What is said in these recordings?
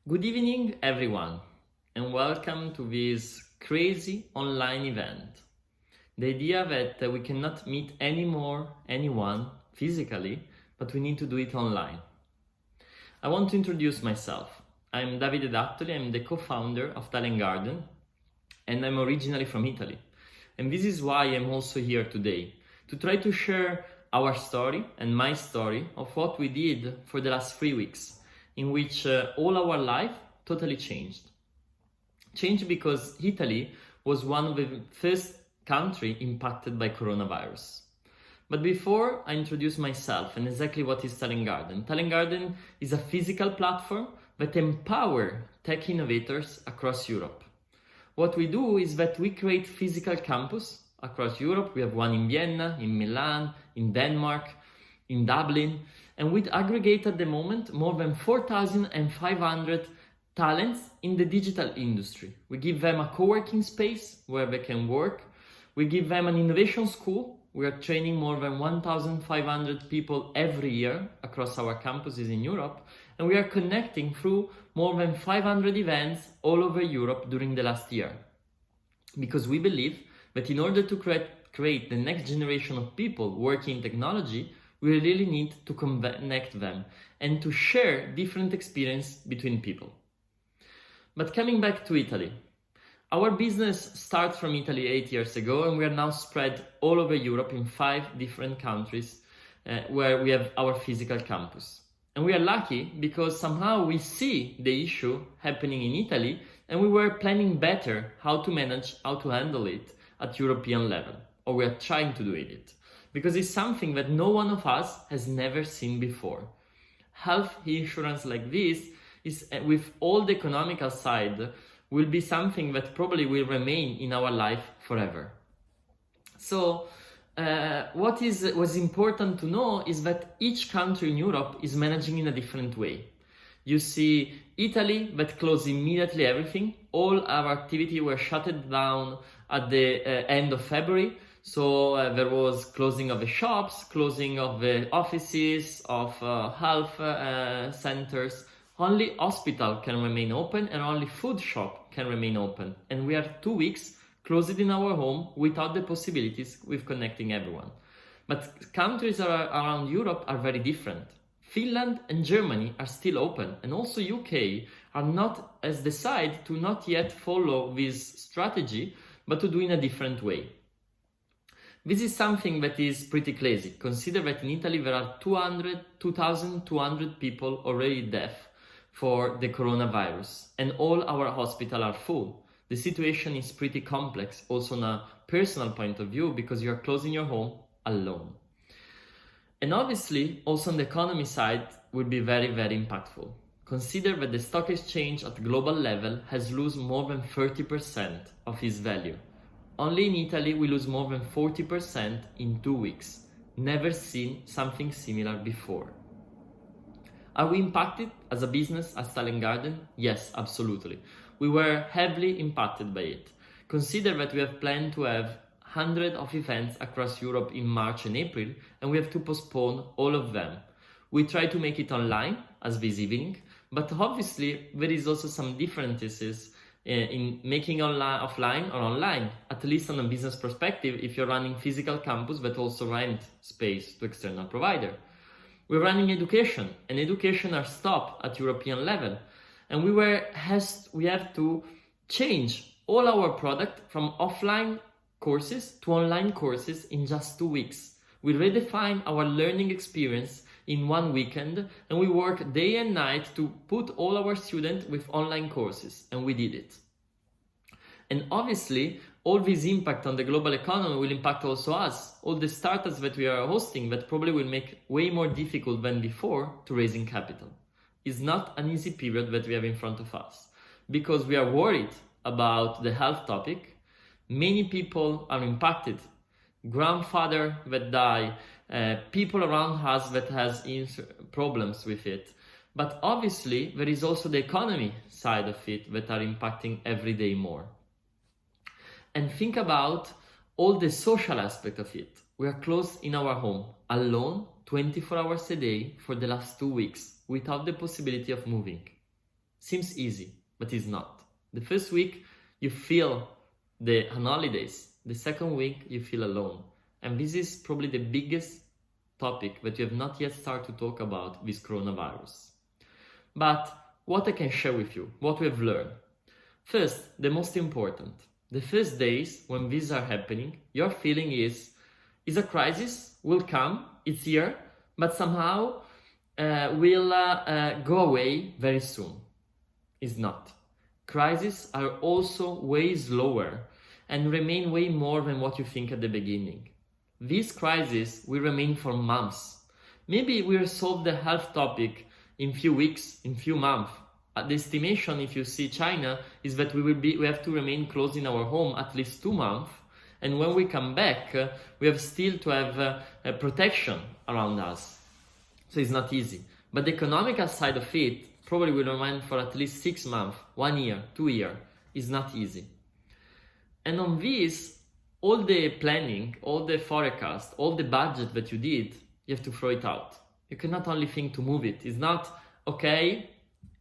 Good evening, everyone, and welcome to this crazy online event. The idea that we cannot meet anyone physically, but we need to do it online. I want to introduce myself. I'm Davide Dattoli, I'm the co-founder of Talent Garden, and I'm originally from Italy. And this is why I'm also here today, to try to share our story and my story of what we did for the last 3 weeks, in which all our life totally changed. Changed because Italy was one of the first country impacted by coronavirus. But before I introduce myself and exactly what is Talent Garden is a physical platform that empower tech innovators across Europe. What we do is that we create physical campus across Europe. We have one in Vienna, in Milan, in Denmark, in Dublin, and we aggregate at the moment more than 4,500 talents in the digital industry. We give them a co-working space where they can work. We give them an innovation school. We are training more than 1,500 people every year across our campuses in Europe, and we are connecting through more than 500 events all over Europe during the last year. Because we believe that in order to create the next generation of people working in technology, we really need to connect them and to share different experience between people. But coming back to Italy, our business starts from Italy 8 years ago, and we are now spread all over Europe in 5 different countries where we have our physical campus. And we are lucky because somehow we see the issue happening in Italy, and we were planning better how to manage, how to handle it at European level, or we are trying to do it. Because it's something that no one of us has never seen before. Health insurance like this is, with all the economical side, will be something that probably will remain in our life forever. So what was important to know is that each country in Europe is managing in a different way. You see Italy that closed immediately everything. All our activity were shut down at the end of February. So there was closing of the shops, closing of the offices, of health centers. Only hospital can remain open and only food shop can remain open. And we are 2 weeks closed in our home without the possibilities with connecting everyone. But countries around Europe are very different. Finland and Germany are still open, and also UK has decided to not yet follow this strategy, but to do in a different way. This is something that is pretty crazy. Consider that in Italy there are 2,200 people already deaf for the coronavirus, and all our hospitals are full. The situation is pretty complex, also on a personal point of view, because you are closing your home alone. And obviously, also on the economy side, will be very, very impactful. Consider that the stock exchange at global level has lost more than 30% of its value. Only in Italy, we lose more than 40% in 2 weeks. Never seen something similar before. Are we impacted as a business, as Talent Garden? Yes, absolutely. We were heavily impacted by it. Consider that we have planned to have hundreds of events across Europe in March and April, and we have to postpone all of them. We try to make it online, as this evening, but obviously there is also some differences in making offline or online, at least on a business perspective, if you're running physical campus but also rent space to external provider. We're running education, and education are stopped at European level, and we have to change all our product from offline courses to online courses in just 2 weeks. We redefine our learning experience in 1 weekend, and we work day and night to put all our students with online courses, and we did it. And obviously, all this impact on the global economy will impact also us, all the startups that we are hosting that probably will make way more difficult than before to raising capital. It's not an easy period that we have in front of us, because we are worried about the health topic. Many people are impacted. Grandfather that die, people around us that has problems with it. But obviously, there is also the economy side of it that are impacting every day more. And think about all the social aspect of it. We are closed in our home, alone, 24 hours a day for the last 2 weeks, without the possibility of moving. Seems easy, but it's not. The first week, you feel the holidays. The second week, you feel alone. And this is probably the biggest topic that you have not yet started to talk about with coronavirus. But what I can share with you, what we have learned. First, the most important. The first days when these are happening, your feeling is a crisis, will come, it's here, but somehow will go away very soon. It's not. Crises are also way slower and remain way more than what you think at the beginning. This crisis will remain for months. Maybe we'll solve the health topic in few weeks, in few months. The estimation, if you see China, is that we have to remain closed in our home at least 2 months. And when we come back, we have still to have a protection around us. So it's not easy. But the economical side of it probably will remain for at least 6 months, 1 year, 2 years. It's not easy. And on this, all the planning, all the forecast, all the budget that you did, you have to throw it out. You cannot only think to move it. It's not, okay,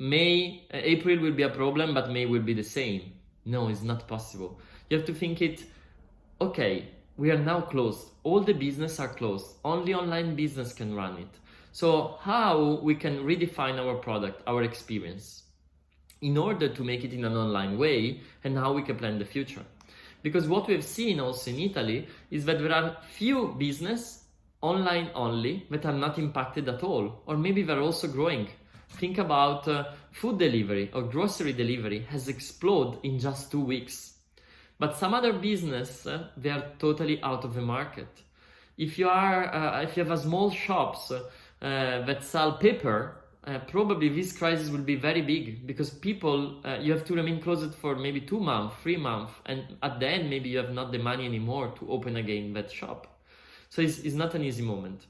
April will be a problem, but May will be the same. No, it's not possible. You have to think it, okay, we are now closed. All the business are closed. Only online business can run it. So how we can redefine our product, our experience, in order to make it in an online way, and how we can plan the future. Because what we've seen also in Italy is that there are few business online only that are not impacted at all, or maybe they're also growing. Think about food delivery or grocery delivery has exploded in just 2 weeks. But some other business, they are totally out of the market. If you have a small shops that sell paper, probably this crisis will be very big, because people, you have to remain closed for maybe 2 months, 3 months, and at the end maybe you have not the money anymore to open again that shop. So it's not an easy moment.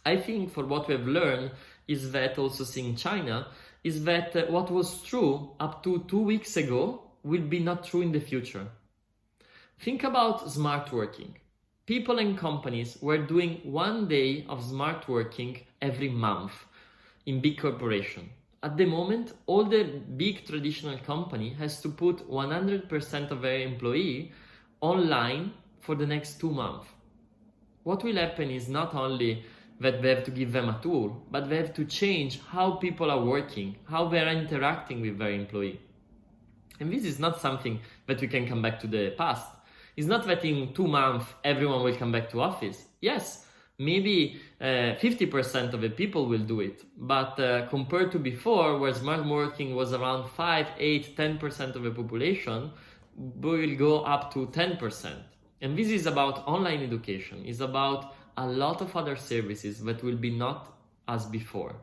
I think for what we have learned is that, also seeing China, is that what was true up to 2 weeks ago will be not true in the future. Think about smart working. People and companies were doing 1 day of smart working every month in big corporation. At the moment, all the big traditional company has to put 100% of their employee online for the next 2 months. What will happen is not only that they have to give them a tool, but they have to change how people are working, how they are interacting with their employee. And this is not something that we can come back to the past. It's not that in 2 months everyone will come back to office. Yes, maybe 50% of the people will do it, but compared to before, where smart working was around 5, 8, 10% of the population, we will go up to 10%. And this is about online education. It's about a lot of other services that will be not as before.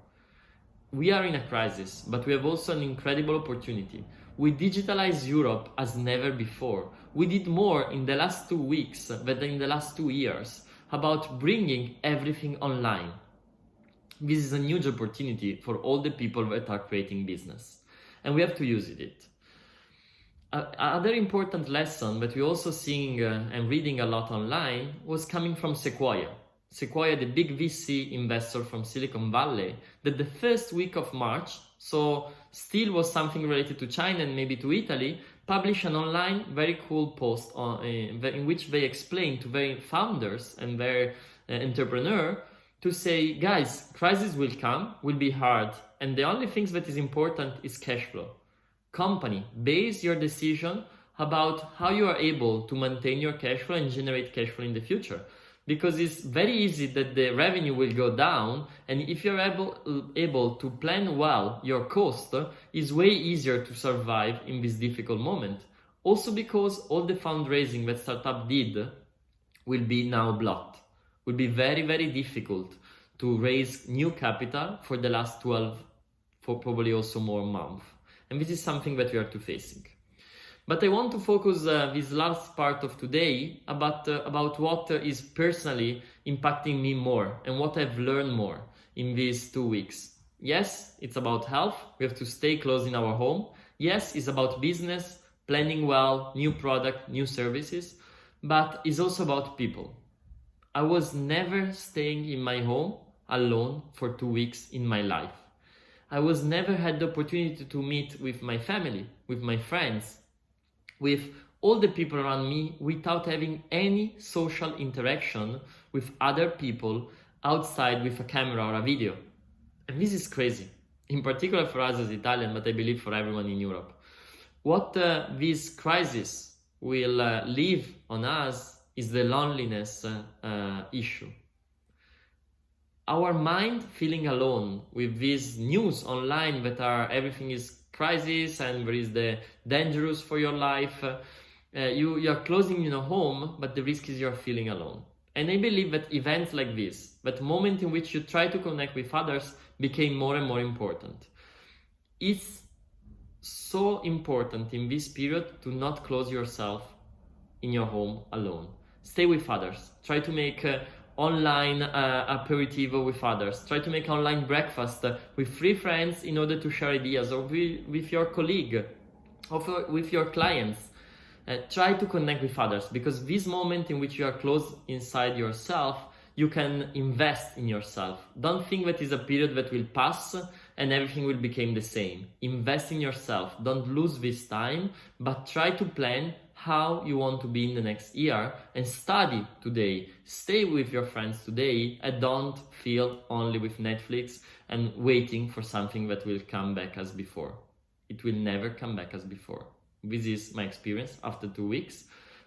We are in a crisis, but we have also an incredible opportunity. We digitalize Europe as never before. We did more in the last 2 weeks than in the last 2 years about bringing everything online. This is a huge opportunity for all the people that are creating business, and we have to use it. Another important lesson that we also seeing and reading a lot online was coming from Sequoia. Sequoia, the big VC investor from Silicon Valley, that the first week of March, so still was something related to China and maybe to Italy, published an online very cool post in which they explain to their founders and their entrepreneur to say, guys, crisis will come, will be hard, and the only things that is important is cash flow. Company, base your decision about how you are able to maintain your cash flow and generate cash flow in the future. Because it's very easy that the revenue will go down, and if you're able to plan well your cost, it's way easier to survive in this difficult moment. Also because all the fundraising that startup did will be now blocked. Will be very, very difficult to raise new capital for the last 12, for probably also more months. And this is something that we are facing. But I want to focus this last part of today about what is personally impacting me more and what I've learned more in these 2 weeks. Yes, it's about health. We have to stay close in our home. Yes, it's about business, planning well, new product, new services, but it's also about people. I was never staying in my home alone for 2 weeks in my life. I was never had the opportunity to meet with my family, with my friends, with all the people around me without having any social interaction with other people outside with a camera or a video. And this is crazy, in particular for us as Italian, but I believe for everyone in Europe. What this crisis will leave on us is the loneliness issue. Our mind feeling alone with this news online that everything is crisis and there is the dangerous for your life. You are closing your home, but the risk is you're feeling alone. And I believe that events like this, that moment in which you try to connect with others, became more and more important. It's so important in this period to not close yourself in your home alone. Stay with others. Try to make online aperitivo with others. Try to make online breakfast with 3 friends in order to share ideas, or with your colleague, or with your clients. Try to connect with others, because this moment in which you are closed inside yourself, you can invest in yourself. Don't think that is a period that will pass and everything will become the same. Invest in yourself. Don't lose this time, but try to plan how you want to be in the next year, and study today. Stay with your friends today, and don't feel only with Netflix and waiting for something that will come back as before. It will never come back as before. This is my experience after 2 weeks,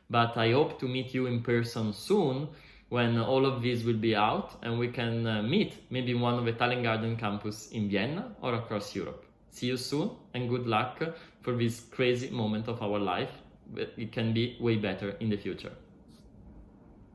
but I hope to meet you in person soon when all of this will be out and we can meet maybe in one of the Italian Garden campus in Vienna or across Europe. See you soon, and good luck for this crazy moment of our life. It can be way better in the future.